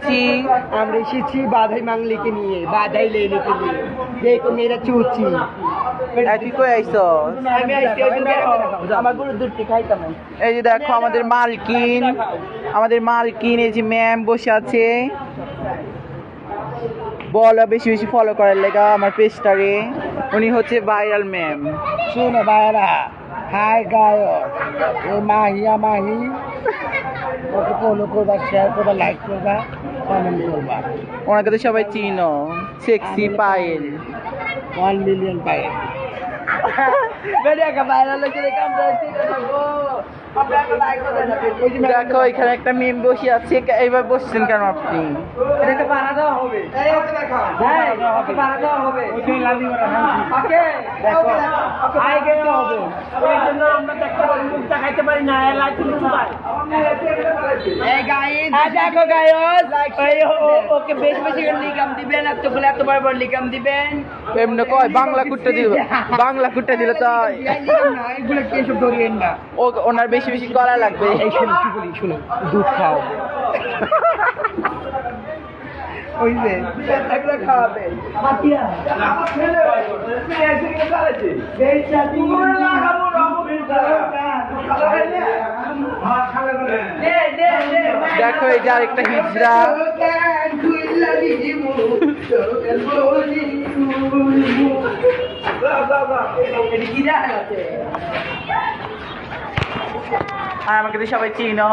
এসেছি? আমরা এসেছি বাধাই মাংলিকে নিয়ে, বাধাই লেলিকে নিয়ে। দেখো মেয়েরা চুচি। তুই কই আইছো? আমি আইছি আমার গরু দুধটি খাইতাম। এই যে দেখো আমাদের মালকিন এই যে ম্যাম বসে আছে। বলো বেশি বেশি ফলো করার লেগা আমার পেজটারে। উনি হচ্ছে ভাইরাল ম্যাম। শোনো ভাইরা, হাই গায়ক এই মাহিয়া মাহি, ওকে ফলো করবা, শেয়ার করবা, লাইক করবা, কমেন্ট করবা। ওনাকে তো সবাই চিনো, সেক্সি পায়েল। 1 মিলিয়ন পায়ে দেখো এখানে একটা মেম বসে আছে। এইবার বসছেন কেন আপনি? ওকে বেশি বেশি লিগাম দিবেন, এতগুলো এত বড় বড় লিগাম দিবেন। এমনি কয় বাংলা কুট্টা দিল, বাংলা কুট্টা দিলে তো এগুলো কি সব ধরিয়েন না। ওনার বেশি বেশি করা লাগবে। এই শুনুন কি বলি, শুনুন, দুধ খাও, ওই যে এগুলো খাওয়াবেন। দেখো এই যে আরেকটা হিজড়া। আর আমাকে তো সবাই চিনো।